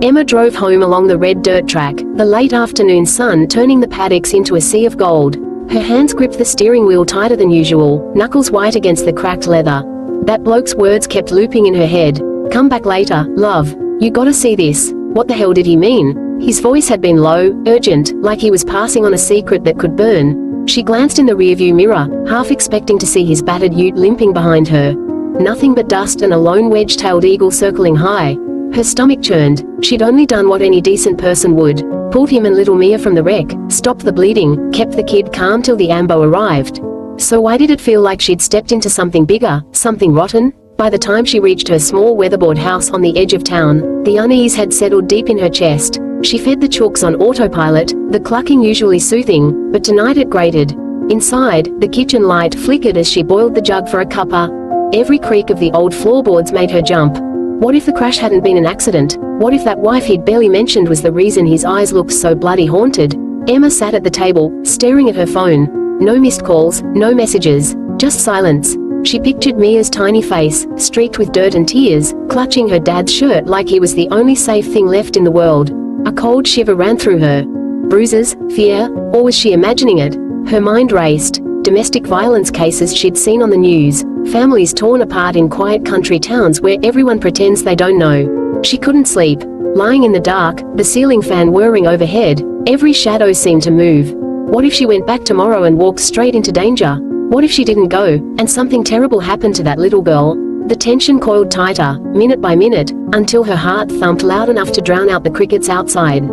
Emma drove home along the red dirt track, the late afternoon sun turning the paddocks into a sea of gold. Her hands gripped the steering wheel tighter than usual, knuckles white against the cracked leather. That bloke's words kept looping in her head. "Come back later, love. You gotta see this." What the hell did he mean? His voice had been low, urgent, like he was passing on a secret that could burn. She glanced in the rearview mirror, half expecting to see his battered ute limping behind her. Nothing but dust and a lone wedge-tailed eagle circling high. Her stomach churned. She'd only done what any decent person would. Pulled him and little Mia from the wreck, stopped the bleeding, kept the kid calm till the ambo arrived. So why did it feel like she'd stepped into something bigger, something rotten? By the time she reached her small weatherboard house on the edge of town, the unease had settled deep in her chest. She fed the chooks on autopilot, the clucking usually soothing, but tonight it grated. Inside, the kitchen light flickered as she boiled the jug for a cuppa. Every creak of the old floorboards made her jump. What if the crash hadn't been an accident? What if that wife he'd barely mentioned was the reason his eyes looked so bloody haunted? Emma sat at the table, staring at her phone. No missed calls, no messages, just silence. She pictured Mia's tiny face, streaked with dirt and tears, clutching her dad's shirt like he was the only safe thing left in the world. A cold shiver ran through her. Bruises, fear, or was she imagining it? Her mind raced. Domestic violence cases she'd seen on the news, families torn apart in quiet country towns where everyone pretends they don't know. She couldn't sleep. Lying in the dark, the ceiling fan whirring overhead, every shadow seemed to move. What if she went back tomorrow and walked straight into danger? What if she didn't go, and something terrible happened to that little girl? The tension coiled tighter, minute by minute, until her heart thumped loud enough to drown out the crickets outside.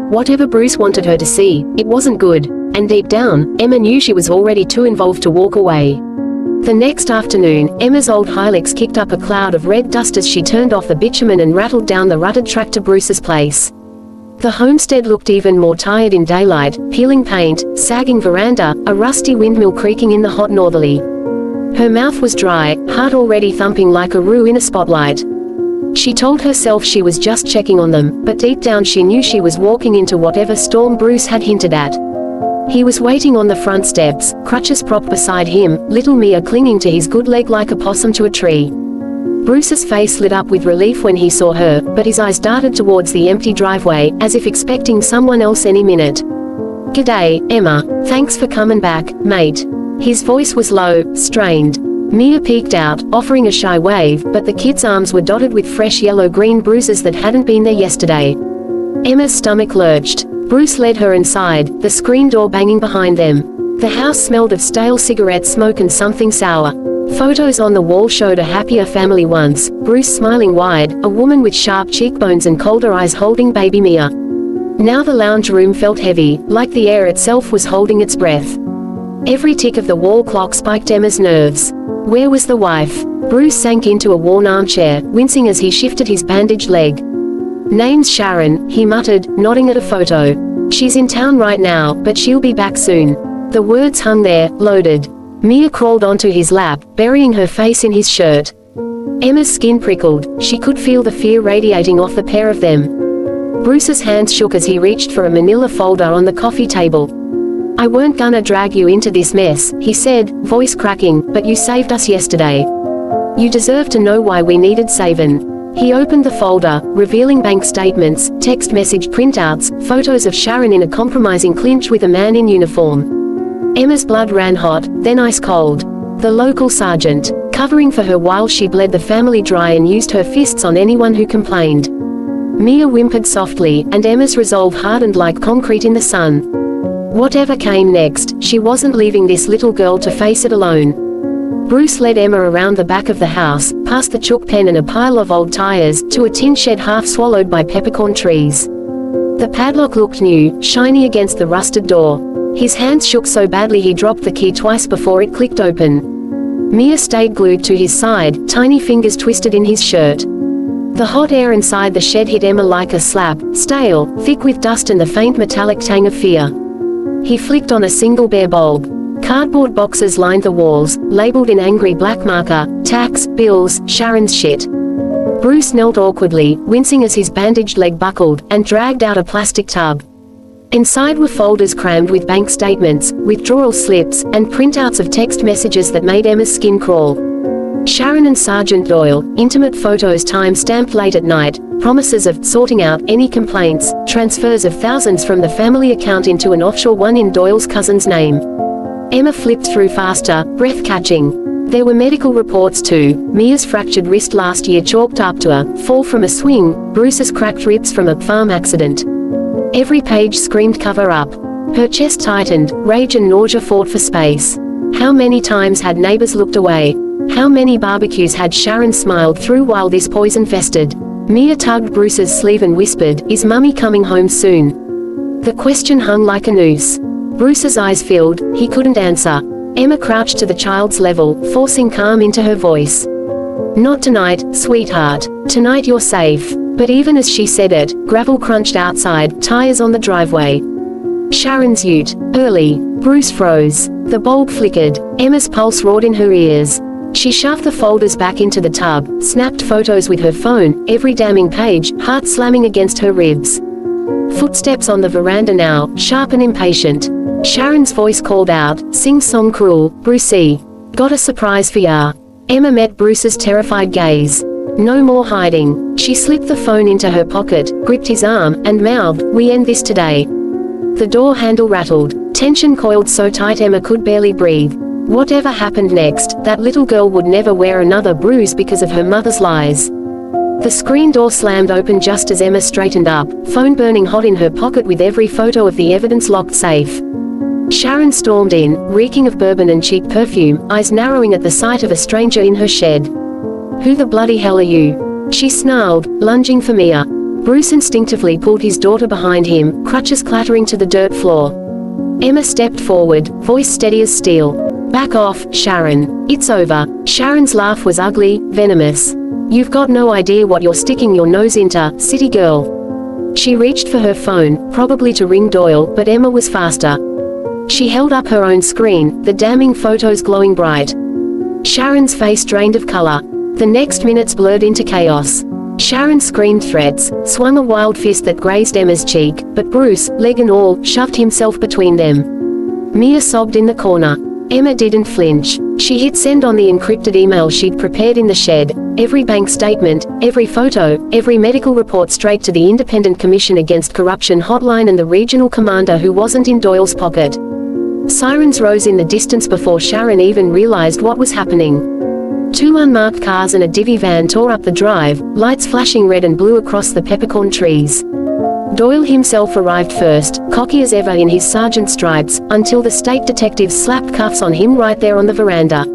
Whatever Bruce wanted her to see, it wasn't good, and deep down, Emma knew she was already too involved to walk away. The next afternoon, Emma's old Hilux kicked up a cloud of red dust as she turned off the bitumen and rattled down the rutted track to Bruce's place. The homestead looked even more tired in daylight, peeling paint, sagging veranda, a rusty windmill creaking in the hot northerly. Her mouth was dry, heart already thumping like a roo in a spotlight. She told herself she was just checking on them, but deep down she knew she was walking into whatever storm Bruce had hinted at. He was waiting on the front steps, crutches propped beside him, little Mia clinging to his good leg like a possum to a tree. Bruce's face lit up with relief when he saw her, but his eyes darted towards the empty driveway, as if expecting someone else any minute. "G'day, Emma. Thanks for coming back, mate." His voice was low, strained. Mia peeked out, offering a shy wave, but the kid's arms were dotted with fresh yellow-green bruises that hadn't been there yesterday. Emma's stomach lurched. Bruce led her inside, the screen door banging behind them. The house smelled of stale cigarette smoke and something sour. Photos on the wall showed a happier family once, Bruce smiling wide, a woman with sharp cheekbones and colder eyes holding baby Mia. Now the lounge room felt heavy, like the air itself was holding its breath. Every tick of the wall clock spiked Emma's nerves. Where was the wife? Bruce sank into a worn armchair, wincing as he shifted his bandaged leg. "Name's Sharon," he muttered, nodding at a photo. "She's in town right now, but she'll be back soon." The words hung there, loaded. Mia crawled onto his lap, burying her face in his shirt. Emma's skin prickled. She could feel the fear radiating off the pair of them. Bruce's hands shook as he reached for a manila folder on the coffee table. "I weren't gonna drag you into this mess," he said, voice cracking, "but you saved us yesterday. You deserve to know why we needed saving." He opened the folder, revealing bank statements, text message printouts, photos of Sharon in a compromising clinch with a man in uniform. Emma's blood ran hot, then ice cold. The local sergeant, covering for her while she bled the family dry and used her fists on anyone who complained. Mia whimpered softly, and Emma's resolve hardened like concrete in the sun. Whatever came next, she wasn't leaving this little girl to face it alone. Bruce led Emma around the back of the house, past the chook pen and a pile of old tires, to a tin shed half swallowed by peppercorn trees. The padlock looked new, shiny against the rusted door. His hands shook so badly he dropped the key twice before it clicked open. Mia stayed glued to his side, tiny fingers twisted in his shirt. The hot air inside the shed hit Emma like a slap, stale, thick with dust and the faint metallic tang of fear. He flicked on a single bare bulb. Cardboard boxes lined the walls, labeled in angry black marker, tax, bills, Sharon's shit. Bruce knelt awkwardly, wincing as his bandaged leg buckled, and dragged out a plastic tub. Inside were folders crammed with bank statements, withdrawal slips, and printouts of text messages that made Emma's skin crawl. Sharon and Sergeant Doyle, intimate photos time-stamped late at night, promises of sorting out any complaints, transfers of thousands from the family account into an offshore one in Doyle's cousin's name. Emma flipped through faster, breath-catching. There were medical reports too: Mia's fractured wrist last year chalked up to a fall from a swing, Bruce's cracked ribs from a farm accident. Every page screamed cover up. Her chest tightened, rage and nausea fought for space. How many times had neighbors looked away? How many barbecues had Sharon smiled through while this poison festered? Mia tugged Bruce's sleeve and whispered, "Is Mummy coming home soon?" The question hung like a noose. Bruce's eyes filled, he couldn't answer. Emma crouched to the child's level, forcing calm into her voice. "Not tonight, sweetheart. Tonight you're safe." But even as she said it, gravel crunched outside, tires on the driveway. Sharon's ute. Early. Bruce froze. The bulb flickered. Emma's pulse roared in her ears. She shoved the folders back into the tub, snapped photos with her phone, every damning page, heart slamming against her ribs. Footsteps on the veranda now, sharp and impatient. Sharon's voice called out, sing-song cruel, "Brucey. Got a surprise for ya." Emma met Bruce's terrified gaze. No more hiding. She slipped the phone into her pocket, gripped his arm, and mouthed, "We end this today." The door handle rattled. Tension coiled so tight Emma could barely breathe. Whatever happened next, that little girl would never wear another bruise because of her mother's lies. The screen door slammed open just as Emma straightened up, phone burning hot in her pocket with every photo of the evidence locked safe. Sharon stormed in, reeking of bourbon and cheap perfume, eyes narrowing at the sight of a stranger in her shed. "Who the bloody hell are you?" she snarled, lunging for Mia. Bruce instinctively pulled his daughter behind him, crutches clattering to the dirt floor. Emma stepped forward, voice steady as steel. "Back off, Sharon. It's over." Sharon's laugh was ugly, venomous. "You've got no idea what you're sticking your nose into, city girl." She reached for her phone, probably to ring Doyle, but Emma was faster. She held up her own screen, the damning photos glowing bright. Sharon's face drained of color. The next minutes blurred into chaos. Sharon screamed threats, swung a wild fist that grazed Emma's cheek, but Bruce, leg and all, shoved himself between them. Mia sobbed in the corner. Emma didn't flinch. She hit send on the encrypted email she'd prepared in the shed. Every bank statement, every photo, every medical report straight to the Independent Commission Against Corruption hotline and the regional commander who wasn't in Doyle's pocket. Sirens rose in the distance before Sharon even realized what was happening. Two unmarked cars and a divvy van tore up the drive, lights flashing red and blue across the peppercorn trees. Doyle himself arrived first, cocky as ever in his sergeant stripes, until the state detectives slapped cuffs on him right there on the veranda.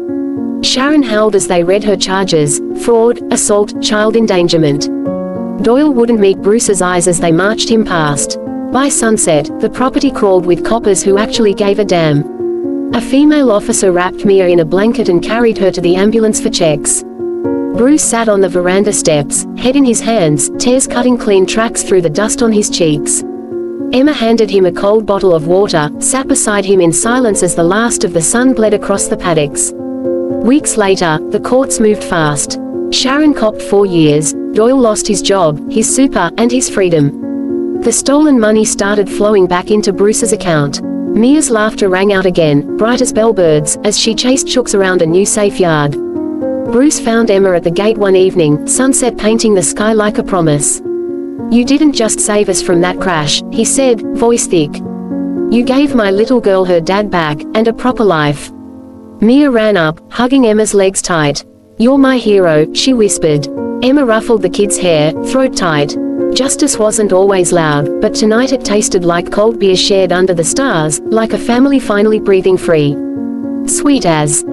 Sharon howled as they read her charges: fraud, assault, child endangerment. Doyle wouldn't meet Bruce's eyes as they marched him past. By sunset, the property crawled with coppers who actually gave a damn. A female officer wrapped Mia in a blanket and carried her to the ambulance for checks. Bruce sat on the veranda steps, head in his hands, tears cutting clean tracks through the dust on his cheeks. Emma handed him a cold bottle of water, sat beside him in silence as the last of the sun bled across the paddocks. Weeks later, the courts moved fast. Sharon copped 4 years, Doyle lost his job, his super, and his freedom. The stolen money started flowing back into Bruce's account. Mia's laughter rang out again, bright as bellbirds, as she chased chooks around a new safe yard. Bruce found Emma at the gate one evening, sunset painting the sky like a promise. "You didn't just save us from that crash," he said, voice thick. "You gave my little girl her dad back, and a proper life." Mia ran up, hugging Emma's legs tight. "You're my hero," she whispered. Emma ruffled the kid's hair, throat tight. Justice wasn't always loud, but tonight it tasted like cold beer shared under the stars, like a family finally breathing free. Sweet as